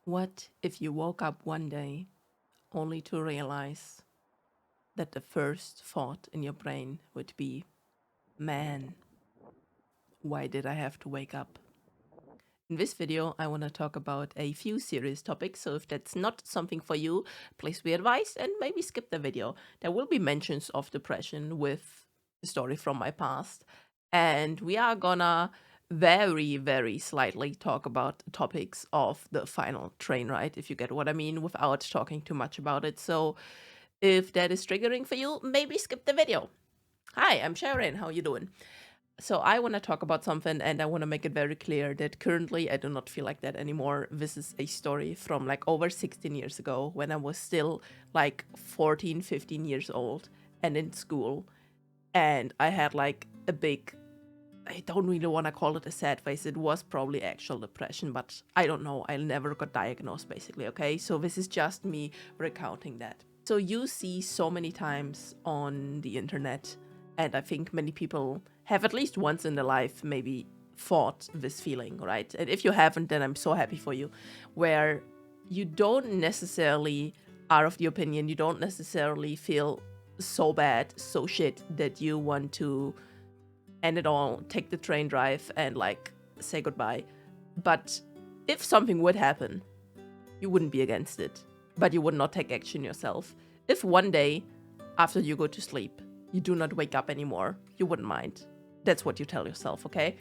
What if you woke up one day only to realize that the first thought in your brain would be, man, why did I have to wake up? In this video, I want to talk about a few serious topics, so if that's not something for you, please be advised and maybe skip the video. There will be mentions of depression with a story from my past, and we are gonna very, very slightly talk about topics of the final train ride, if you get what I mean, without talking too much about it. So if that is triggering for you, maybe skip the video. Hi, I'm Shyaren. How you doing? So I want to talk about something, and I want to make it very clear that currently I do not feel like that anymore. This is a story from like over 16 years ago when I was still like 14, 15 years old and in school. And I had like a big, I don't really want to call it a sad face. It was probably actual depression, but I don't know. I never got diagnosed basically, okay? So this is just me recounting that. So you see so many times on the internet, and I think many people have at least once in their life maybe fought this feeling, right? And if you haven't, then I'm so happy for you, where you don't necessarily are of the opinion, you don't necessarily feel so bad, so shit that you want to end it all, take the train drive and like say goodbye. But if something would happen, you wouldn't be against it, but you would not take action yourself. If one day after you go to sleep, you do not wake up anymore, you wouldn't mind. That's what you tell yourself, okay?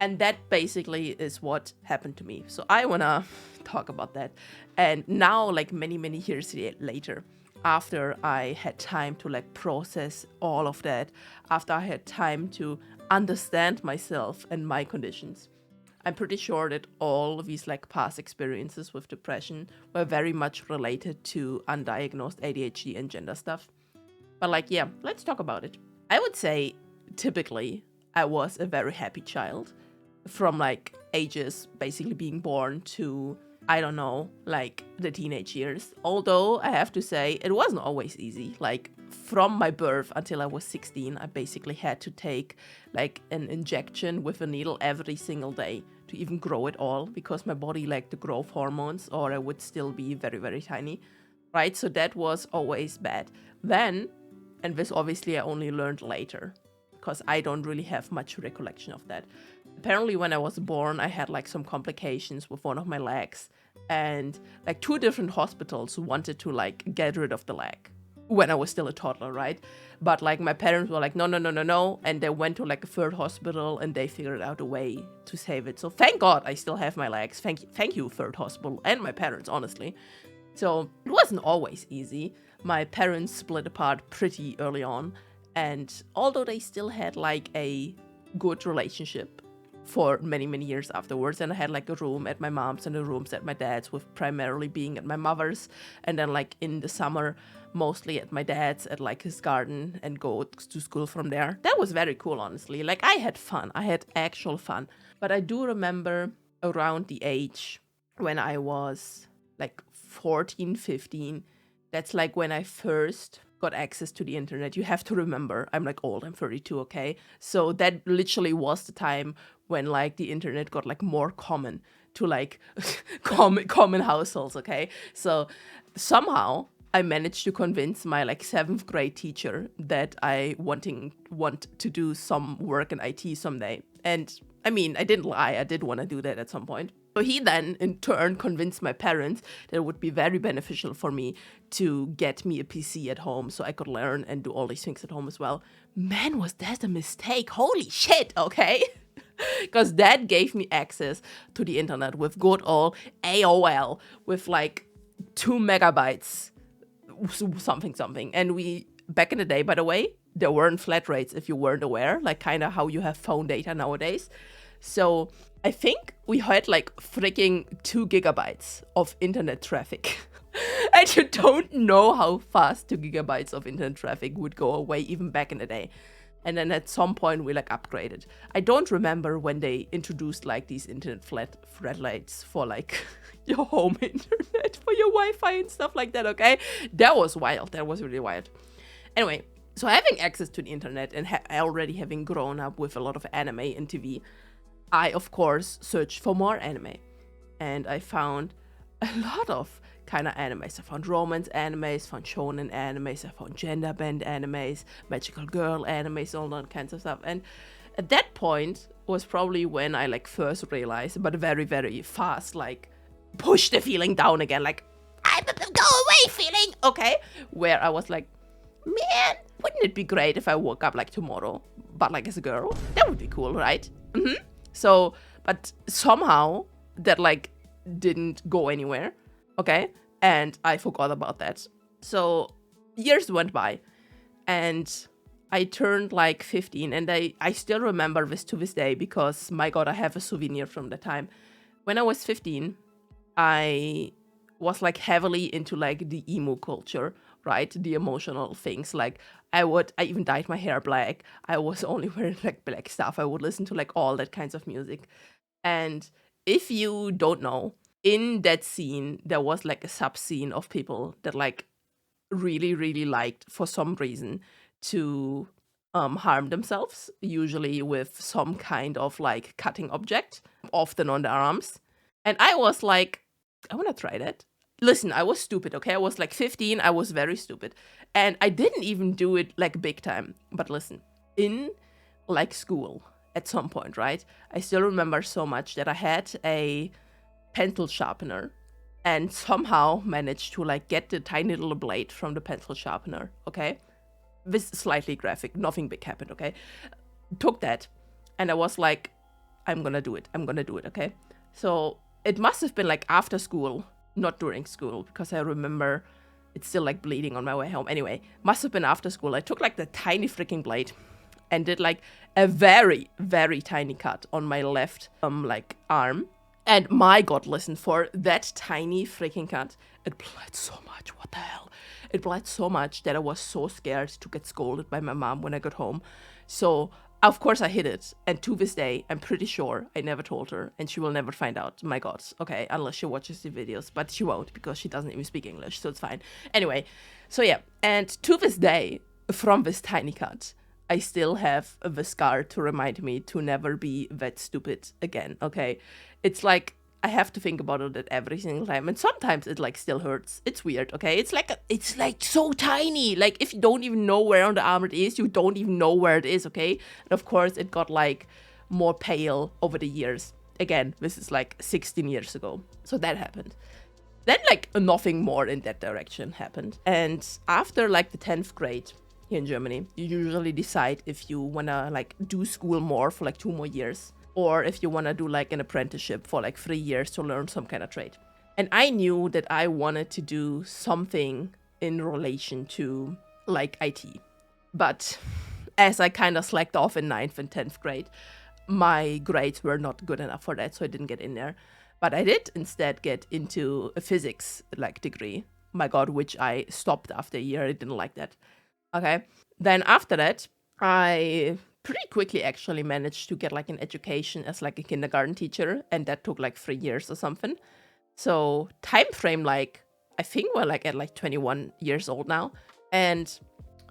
And that basically is what happened to me. So I wanna talk about that. And now, like many, many years later, after I had time to like process all of that, after I had time to understand myself and my conditions, I'm pretty sure that all of these like past experiences with depression were very much related to undiagnosed ADHD and gender stuff. But like, yeah, let's talk about it. I would say typically I was a very happy child from like ages basically being born to, I don't know, like the teenage years. Although I have to say it wasn't always easy. Like from my birth until I was 16, I basically had to take like an injection with a needle every single day to even grow at all because my body lacked the growth hormones or I would still be very, very tiny, right? So that was always bad. Then, and this obviously I only learned later because I don't really have much recollection of that. Apparently when I was born, I had like some complications with one of my legs and like 2 different hospitals wanted to like get rid of the leg when I was still a toddler, right? But like my parents were like, no, no, no, no, no. And they went to like a 3rd hospital and they figured out a way to save it. So thank God I still have my legs. Thank you 3rd hospital and my parents, honestly. So it wasn't always easy. My parents split apart pretty early on. And although they still had like a good relationship for many, many years afterwards, and I had like a room at my mom's and a rooms at my dad's, with primarily being at my mother's, and then like in the summer, mostly at my dad's at like his garden and go to school from there. That was very cool, honestly. Like I had fun. I had actual fun. But I do remember around the age when I was like 14, 15, that's like when I first got access to the internet. You have to remember, I'm like old, I'm 32, okay? So that literally was the time when like the internet got like more common to like common households, okay? So somehow I managed to convince my like 7th grade teacher that I want to do some work in IT someday. And I mean, I didn't lie, I did want to do that at some point. So he then, in turn, convinced my parents that it would be very beneficial for me to get me a PC at home so I could learn and do all these things at home as well. Man, was that a mistake? Holy shit, okay? Because that gave me access to the internet with good old AOL with like 2 megabytes, something. And we, back in the day, by the way, there weren't flat rates if you weren't aware, like kind of how you have phone data nowadays. So I think we had like freaking 2 gigabytes of internet traffic. And you don't know how fast 2 gigabytes of internet traffic would go away even back in the day. And then at some point we like upgraded. I don't remember when they introduced like these internet flat rates for like your home internet, for your Wi-Fi and stuff like that, okay? That was wild. That was really wild. Anyway, so having access to the internet and already having grown up with a lot of anime and TV, I, of course, searched for more anime. And I found a lot of kind of animes. I found romance animes, found shonen animes, I found gender bend animes, magical girl animes, all that kinds of stuff. And at that point was probably when I like first realized, but very, very fast, like push the feeling down again, like I'm a go away feeling, okay? Where I was like, man, wouldn't it be great if I woke up like tomorrow, but like as a girl? That would be cool, right? So, but somehow that like didn't go anywhere, okay? And I forgot about that. So years went by and I turned like 15, and I still remember this to this day because, my God, I have a souvenir from the time. When I was 15, I was like heavily into like the emo culture, right? The emotional things. Like I even dyed my hair black. I was only wearing like black stuff. I would listen to like all that kinds of music. And if you don't know, in that scene, there was like a sub scene of people that like really, really liked for some reason to harm themselves, usually with some kind of like cutting object, often on their arms. And I was like, I want to try that. Listen, I was stupid, okay? I was like 15, I was very stupid. And I didn't even do it like big time. But listen, in like school at some point, right? I still remember so much that I had a pencil sharpener and somehow managed to like get the tiny little blade from the pencil sharpener, okay? This slightly graphic, nothing big happened, okay? Took that and I was like, I'm gonna do it, okay? So it must have been like after school, not during school, because I remember it's still like bleeding on my way home. Anyway, must have been after school. I took like the tiny freaking blade and did like a very, very tiny cut on my left like arm. And my God, listen, for that tiny freaking cut, it bled so much. What the hell? It bled so much that I was so scared to get scolded by my mom when I got home. So, of course, I hid it. And to this day, I'm pretty sure I never told her. And she will never find out. My God. Okay, unless she watches the videos. But she won't, because she doesn't even speak English. So it's fine. Anyway, so yeah. And to this day, from this tiny cut, I still have the scar to remind me to never be that stupid again, okay? It's like, I have to think about it at every single time, and sometimes it like still hurts. It's weird, okay? It's like so tiny. Like if you don't even know where on the arm it is, you don't even know where it is, okay? And of course it got like more pale over the years. Again, this is like 16 years ago. So that happened. Then like nothing more in that direction happened. And after like the 10th grade, here in Germany, you usually decide if you wanna like do school more for like 2 more years, or if you wanna do like an apprenticeship for like 3 years to learn some kind of trade. And I knew that I wanted to do something in relation to like IT. But as I kind of slacked off in 9th and 10th grade, my grades were not good enough for that, so I didn't get in there. But I did instead get into a physics like degree, my God, which I stopped after a year. I didn't like that. Okay, then after that, I pretty quickly actually managed to get like an education as like a kindergarten teacher, and that took like 3 years or something. So time frame, like I think we're like at like 21 years old now, and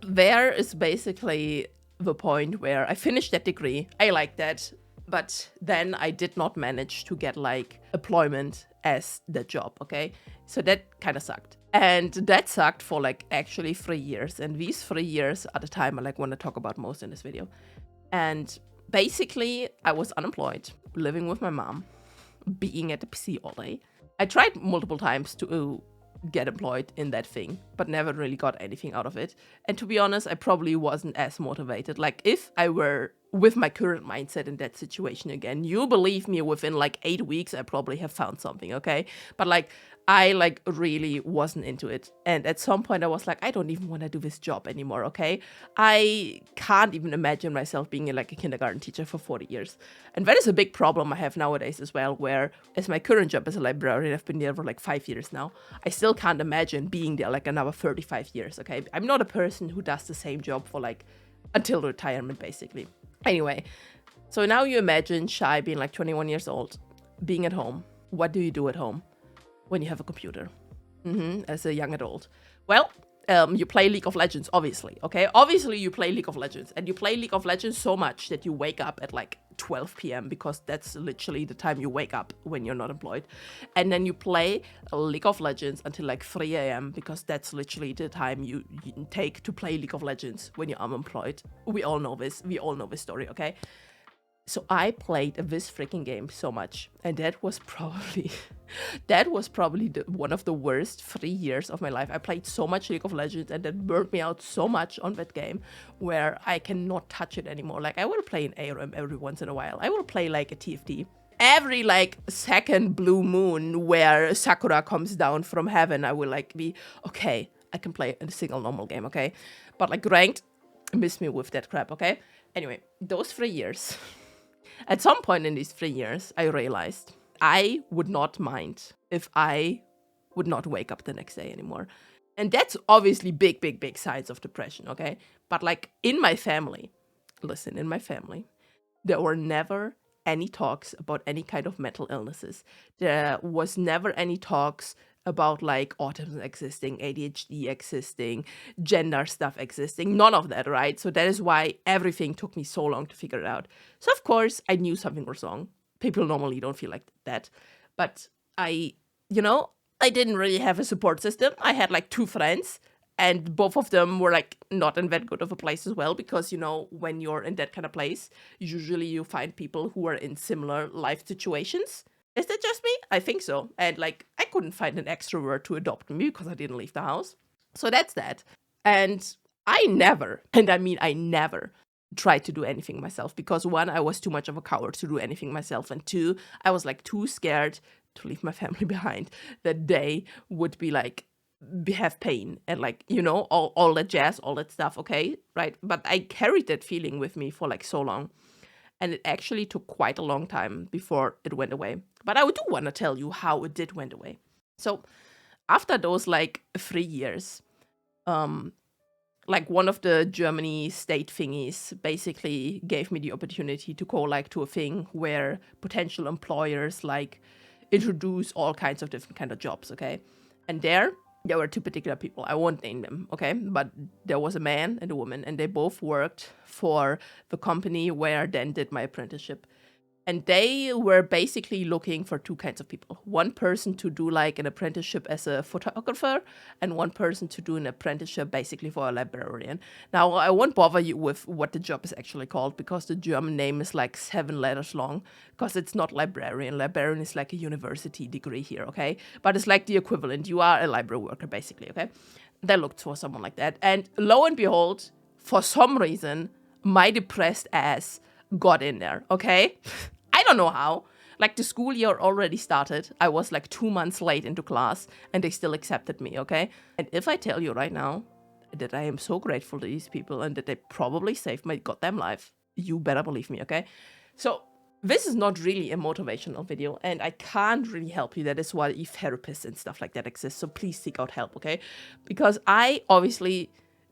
there is basically the point where I finished that degree. I like that, but then I did not manage to get like employment as the job, okay? So that kind of sucked. And that sucked for like actually 3 years. And these 3 years are the time I like want to talk about most in this video. And basically I was unemployed, living with my mom, being at the PC all day. I tried multiple times to get employed in that thing, but never really got anything out of it. And to be honest, I probably wasn't as motivated. Like if I were with my current mindset in that situation again, you believe me, within like 8 weeks, I probably have found something, okay? But like, I like really wasn't into it. And at some point I was like, I don't even want to do this job anymore, okay? I can't even imagine myself being like a kindergarten teacher for 40 years. And that is a big problem I have nowadays as well, where as my current job as a librarian, I've been there for like 5 years now. I still can't imagine being there like another 35 years, okay? I'm not a person who does the same job for like until retirement, basically. Anyway, so now you imagine Shy being like 21 years old, being at home. What do you do at home when you have a computer as a young adult? Well, you play League of Legends, obviously, okay? Obviously, you play League of Legends, and you play League of Legends so much that you wake up at like 12 p.m. because that's literally the time you wake up when you're not employed. And then you play League of Legends until like 3 a.m. because that's literally the time you take to play League of Legends when you're unemployed. We all know this. We all know this story, okay? So I played this freaking game so much, and that was probably one of the worst 3 years of my life. I played so much League of Legends, and that burned me out so much on that game, where I cannot touch it anymore. Like, I will play an ARM every once in a while. I will play like a TFT. Every like second blue moon where Sakura comes down from heaven, I will like be, okay, I can play a single normal game, okay? But like ranked, miss me with that crap, okay? Anyway, those 3 years... At some point in these 3 years, I realized I would not mind if I would not wake up the next day anymore. And that's obviously big signs of depression, okay? But like in my family, listen, in my family, there were never any talks about any kind of mental illnesses. There was never any talks about like autism existing, ADHD existing, gender stuff existing, none of that, right? So that is why everything took me so long to figure it out. So of course, I knew something was wrong. People normally don't feel like that. But I didn't really have a support system. I had like 2 friends, and both of them were like not in that good of a place as well, because, when you're in that kind of place, usually you find people who are in similar life situations. Is that just me? I think so. And like, I couldn't find an extrovert to adopt me because I didn't leave the house. So that's that. And I never tried to do anything myself because 1, I was too much of a coward to do anything myself. And 2, I was like too scared to leave my family behind that they would be like, have pain and like, all that jazz, all that stuff. Okay. Right. But I carried that feeling with me for like so long. And it actually took quite a long time before it went away. But I do want to tell you how it did went away. So after those like 3 years, like one of the Germany state thingies basically gave me the opportunity to go like to a thing where potential employers like introduce all kinds of different kind of jobs, okay? And there were 2 particular people. I won't name them, okay? But there was a man and a woman, and they both worked for the company where I then did my apprenticeship. And they were basically looking for 2 kinds of people. One person to do like an apprenticeship as a photographer, and one person to do an apprenticeship basically for a librarian. Now, I won't bother you with what the job is actually called because the German name is like 7 letters long, because it's not librarian. Librarian is like a university degree here, okay? But it's like the equivalent. You are a library worker, basically, okay? They looked for someone like that. And lo and behold, for some reason, my depressed ass got in there, okay? I don't know how. Like, the school year already started. I was like 2 months late into class, and they still accepted me, okay? And if I tell you right now that I am so grateful to these people and that they probably saved my goddamn life, you better believe me, okay? So this is not really a motivational video, and I can't really help you. That is why therapists and stuff like that exist. So please seek out help, okay? Because I obviously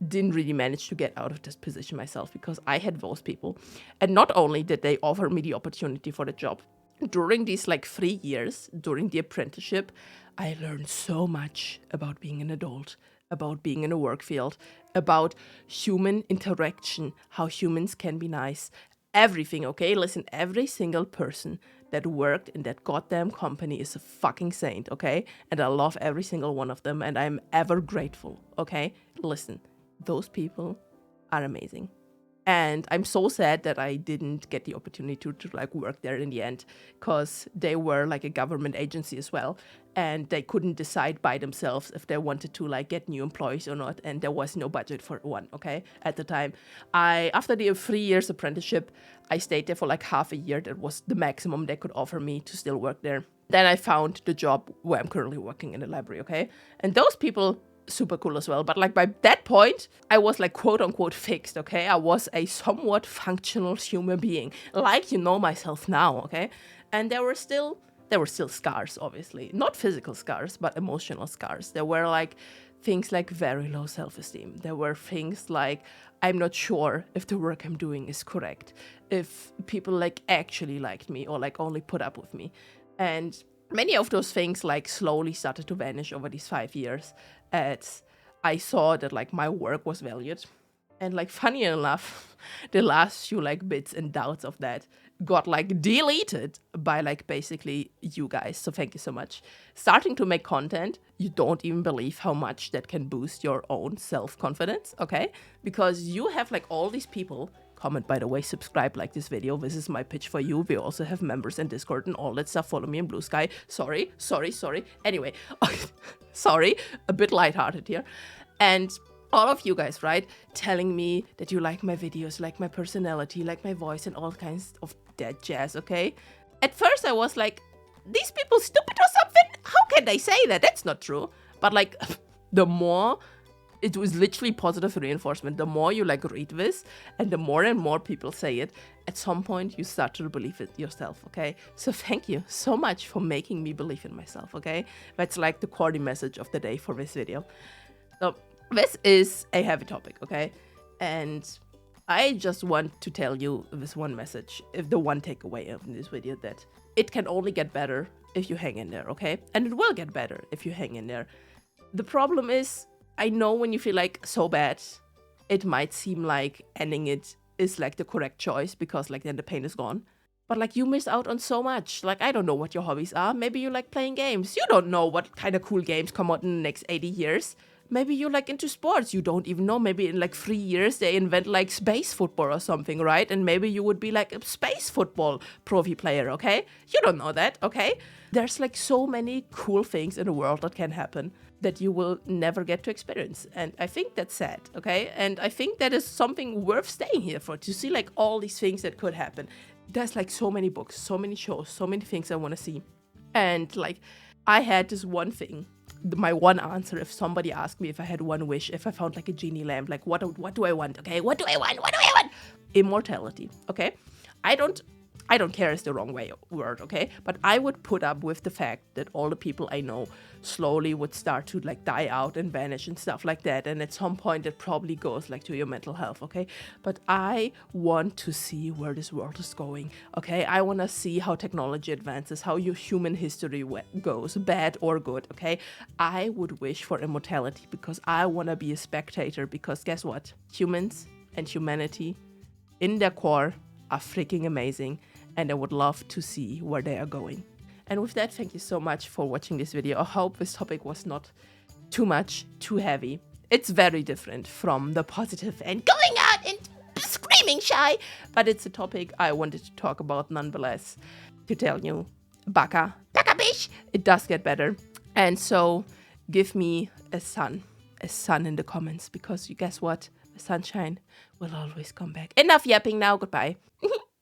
didn't really manage to get out of this position myself because I had those people. And not only did they offer me the opportunity for the job, during these like 3 years, during the apprenticeship, I learned so much about being an adult, about being in a work field, about human interaction, how humans can be nice, everything, okay? Listen, every single person that worked in that goddamn company is a fucking saint, okay? And I love every single one of them, and I'm ever grateful, okay? Listen, those people are amazing. And I'm so sad that I didn't get the opportunity to like work there in the end, because they were like a government agency as well, and they couldn't decide by themselves if they wanted to like get new employees or not, and there was no budget for one, okay, at the time. After the 3 years apprenticeship, I stayed there for like half a year. That was the maximum they could offer me to still work there. Then I found the job where I'm currently working in the library, okay? And those people, super cool as well. But like by that point, I was like quote unquote fixed, okay? I was a somewhat functional human being, like myself now, okay? And there were still scars, obviously. Not physical scars, but emotional scars. There were like things like very low self-esteem. There were things like, I'm not sure if the work I'm doing is correct, if people like actually liked me or like only put up with me. And many of those things like slowly started to vanish over these 5 years as I saw that like my work was valued. And like funny enough, the last few like bits and doubts of that got like deleted by like basically you guys. So thank you so much. Starting to make content, you don't even believe how much that can boost your own self-confidence, okay? Because you have like all these people. Comment, by the way, subscribe, like this video. This is my pitch for you. We also have members in Discord and all that stuff. Follow me in Blue Sky. Sorry. Anyway, sorry, a bit lighthearted here. And all of you guys, right, telling me that you like my videos, like my personality, like my voice and all kinds of that jazz, okay? At first I was like, these people stupid or something? How can they say that? That's not true. But like, the more, it was literally positive reinforcement. The more you like read this and the more and more people say it, at some point you start to believe it yourself, okay? So thank you so much for making me believe in myself, okay? That's like the corny message of the day for this video. So this is a heavy topic, okay? And I just want to tell you this one message, if the one takeaway of this video, that it can only get better if you hang in there, okay? And it will get better if you hang in there. The problem is, I know when you feel like so bad, it might seem like ending it is like the correct choice because like then the pain is gone. But like you miss out on so much. Like I don't know what your hobbies are. Maybe you like playing games. You don't know what kind of cool games come out in the next 80 years. Maybe you're like into sports. You don't even know. Maybe in like 3 years they invent like space football or something, right? And maybe you would be like a space football profi player, okay? You don't know that, okay? There's like so many cool things in the world that can happen that you will never get to experience. And I think that's sad, okay? And I think that is something worth staying here for, to see like all these things that could happen. There's like so many books, so many shows, so many things I want to see. And like I had this one thing, my one answer, if somebody asked me if I had one wish, if I found like a genie lamp, like what do I want, okay? What do I want? Immortality, okay? I don't care is the wrong word, okay? But I would put up with the fact that all the people I know slowly would start to like die out and vanish and stuff like that. And at some point it probably goes like to your mental health, okay? But I want to see where this world is going, okay? I want to see how technology advances, how your human history goes, bad or good, okay? I would wish for immortality because I want to be a spectator, because guess what? Humans and humanity in their core are freaking amazing, and I would love to see where they are going. And with that, thank you so much for watching this video. I hope this topic was not too much, too heavy. It's very different from the positive and going out and screaming shy, but it's a topic I wanted to talk about nonetheless, to tell you, baka bitch, it does get better. And so give me a sun in the comments, because you guess what? The sunshine will always come back. Enough yapping now, goodbye.